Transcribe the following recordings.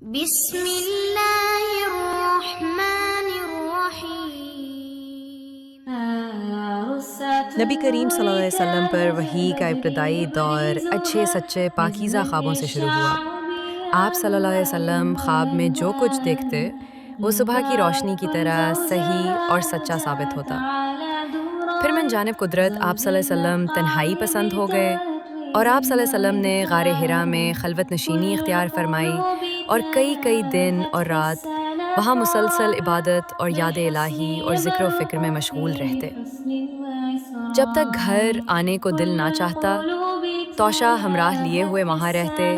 بسم اللہ الرحمن الرحیم۔ نبی کریم صلی اللہ علیہ وسلم پر وحی کا ابتدائی دور اچھے سچے پاکیزہ خوابوں سے شروع ہوا۔ آپ صلی اللہ علیہ وسلم خواب میں جو کچھ دیکھتے وہ صبح کی روشنی کی طرح صحیح اور سچا ثابت ہوتا۔ پھر من جانب قدرت آپ صلی اللہ علیہ وسلم تنہائی پسند ہو گئے اور آپ صلی اللہ علیہ وسلم نے غار حرا میں خلوت نشینی اختیار فرمائی اور کئی دن اور رات وہاں مسلسل عبادت اور یاد الہی اور ذکر و فکر میں مشغول رہتے۔ جب تک گھر آنے کو دل نہ چاہتا توشہ ہمراہ لیے ہوئے وہاں رہتے۔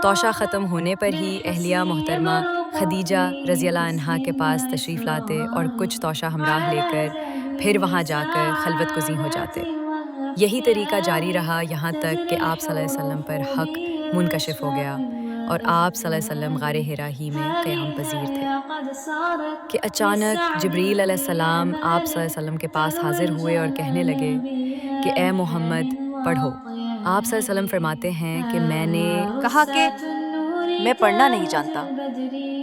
توشہ ختم ہونے پر ہی اہلیہ محترمہ خدیجہ رضی اللہ عنہا کے پاس تشریف لاتے اور کچھ توشہ ہمراہ لے کر پھر وہاں جا کر خلوت گزیں ہو جاتے۔ یہی طریقہ جاری رہا یہاں تک کہ آپ صلی اللہ علیہ وسلم پر حق منکشف ہو گیا اور آپ صلی اللہ علیہ وسلم غار حرا ہی میں قیام پذیر تھے کہ اچانک جبریل علیہ السلام آپ صلی اللہ علیہ وسلم کے پاس حاضر ہوئے اور کہنے لگے کہ اے محمد پڑھو۔ آپ صلی اللہ علیہ وسلم فرماتے ہیں کہ میں نے کہا کہ میں پڑھنا نہیں جانتا۔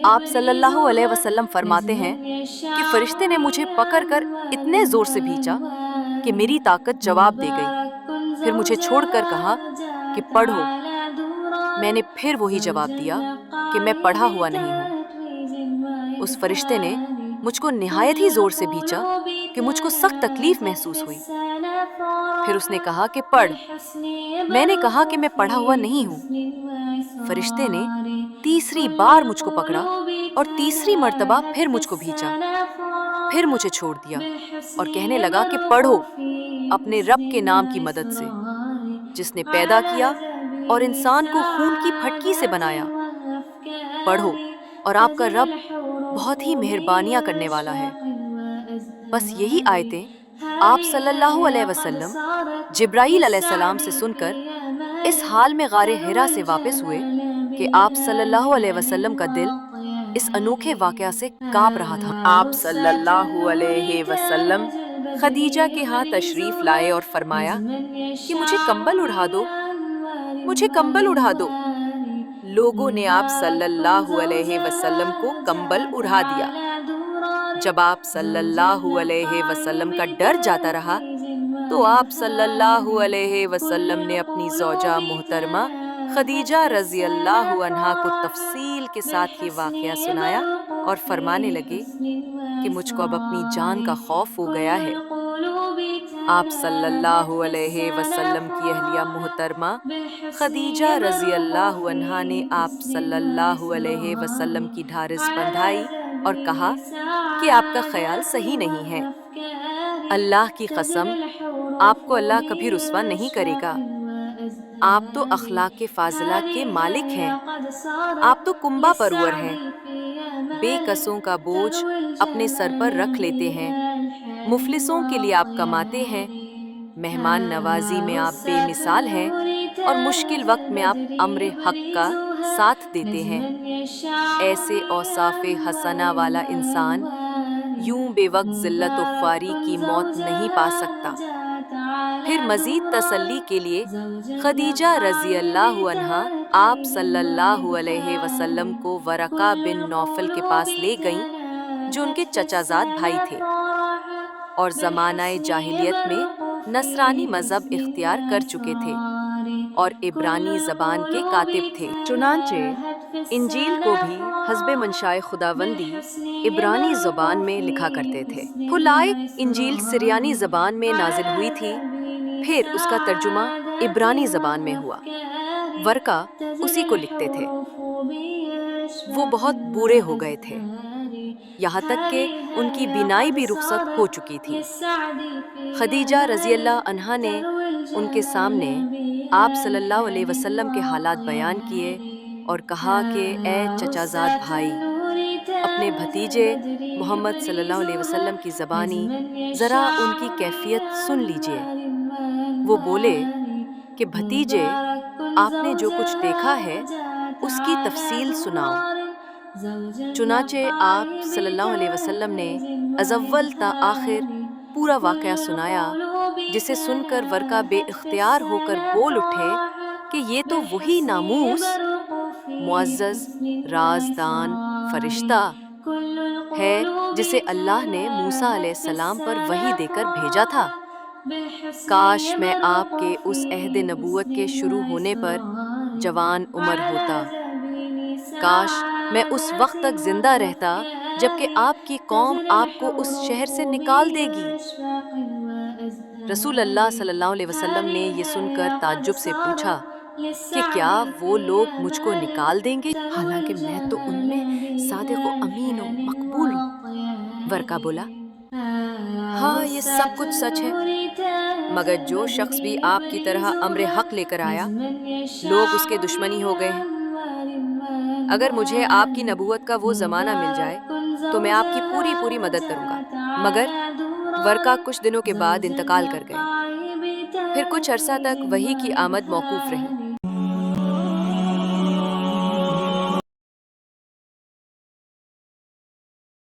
آپ صلی اللہ علیہ وسلم فرماتے ہیں کہ فرشتے نے مجھے پکڑ کر اتنے زور سے بھینچا کہ میری طاقت جواب دے گئی، پھر مجھے چھوڑ کر کہا کہ پڑھو۔ میں نے پھر وہی جواب دیا کہ میں پڑھا ہوا نہیں ہوں۔ اس فرشتے نے مجھ کو نہایت ہی زور سے بھینچا کہ مجھ کو سخت تکلیف محسوس ہوئی۔ پھر اس نے کہا کہ پڑھ۔ میں نے کہا کہ میں پڑھا ہوا نہیں ہوں۔ فرشتے نے تیسری بار مجھ کو پکڑا اور تیسری مرتبہ پھر مجھ کو بھینچا، پھر مجھے چھوڑ دیا اور کہنے لگا کہ پڑھو اپنے رب کے نام کی مدد سے جس نے پیدا کیا اور انسان کو خون کی پھٹکی سے بنایا۔ پڑھو اور آپ کا رب بہت ہی مہربانیاں کرنے والا ہے۔ بس یہی آیتیں آپ صلی اللہ علیہ وسلم جبرائیل علیہ السلام سے سن کر اس حال میں غار حرا سے واپس ہوئے کہ آپ صلی اللہ علیہ وسلم کا دل اس انوکھے واقعہ سے کانپ رہا تھا۔ آپ صلی اللہ علیہ وسلم خدیجہ کے ہاں تشریف لائے اور فرمایا کہ مجھے کمبل اڑا دو، مجھے کمبل اڑا دو۔ لوگوں نے آپ صلی اللہ علیہ وسلم کو کمبل اڑا دیا۔ جب آپ صلی اللہ علیہ وسلم کا ڈر جاتا رہا تو آپ صلی اللہ علیہ وسلم نے اپنی زوجہ محترمہ خدیجہ رضی اللہ عنہا کو تفصیل کے ساتھ یہ واقعہ سنایا اور فرمانے لگے کہ مجھ کو اب اپنی جان کا خوف ہو گیا ہے۔ آپ صلی اللہ علیہ وسلم کی اہلیہ محترمہ خدیجہ رضی اللہ عنہا نے آپ صلی اللہ علیہ وسلم کی ڈھارس بندھائی اور کہا کہ آپ کا خیال صحیح نہیں ہے۔ اللہ کی قسم آپ کو اللہ کبھی رسوا نہیں کرے گا۔ آپ تو اخلاق فاضلہ کے مالک ہیں، آپ تو کنبہ پرور ہیں، بے کسوں کا بوجھ اپنے سر پر رکھ لیتے ہیں، مفلسوں کے لیے آپ کماتے ہیں، مہمان نوازی میں آپ بے مثال ہیں اور مشکل وقت میں آپ امر حق کا ساتھ دیتے ہیں۔ ایسے اوصاف حسنہ والا انسان یوں بے وقت ذلت و خواری کی موت نہیں پا سکتا۔ پھر مزید تسلی کے لیے خدیجہ رضی اللہ عنہا آپ صلی اللہ علیہ وسلم کو ورقہ بن نوفل کے پاس لے گئیں جو ان کے چچا زاد بھائی تھے اور زمانہ جاہلیت میں نصرانی مذہب اختیار کر چکے تھے اور عبرانی زبان کے کاتب تھے۔ چنانچہ انجیل کو بھی حسب منشاء خداوندی عبرانی زبان میں لکھا کرتے تھے۔ پھلائے انجیل سریانی زبان میں نازل ہوئی تھی، پھر اس کا ترجمہ عبرانی زبان میں ہوا۔ ورقہ اسی کو لکھتے تھے۔ وہ بہت بوڑھے ہو گئے تھے، یہاں تک کہ ان کی بینائی بھی رخصت ہو چکی تھی۔ خدیجہ رضی اللہ عنہا نے ان کے سامنے آپ صلی اللہ علیہ وسلم کے حالات بیان کیے اور کہا کہ اے چچا زاد بھائی، اپنے بھتیجے محمد صلی اللہ علیہ وسلم کی زبانی ذرا ان کی کیفیت سن لیجئے۔ وہ بولے کہ بھتیجے، آپ نے جو کچھ دیکھا ہے اس کی تفصیل سناؤ۔ چنانچہ آپ صلی اللہ علیہ وسلم نے از اول تا آخر پورا واقعہ سنایا، جسے سن کر ورقہ بے اختیار ہو کر بول اٹھے کہ یہ تو وہی ناموس معزز رازدان فرشتہ ہے جسے اللہ نے موسیٰ علیہ السلام پر وحی دے کر بھیجا تھا۔ کاش میں آپ کے اس عہد نبوت کے شروع ہونے پر جوان عمر ہوتا، کاش میں اس وقت تک زندہ رہتا جب کہ آپ کی قوم آپ کو اس شہر سے نکال دے گی۔ رسول اللہ صلی اللہ علیہ وسلم نے یہ سن کر تعجب سے پوچھا کہ کیا وہ لوگ مجھ کو نکال دیں گے حالانکہ میں تو ان میں صادق و امین و مقبول ہوں؟ ورقہ بولا، ہاں یہ سب کچھ سچ ہے، مگر جو شخص بھی آپ کی طرح امر حق لے کر آیا لوگ اس کے دشمنی ہو گئے ہیں۔ اگر مجھے آپ کی نبوت کا وہ زمانہ مل جائے تو میں آپ کی پوری مدد کروں گا، مگر ورقہ کچھ دنوں کے بعد انتقال کر گئے۔ پھر کچھ عرصہ تک وحی کی آمد موقوف رہی۔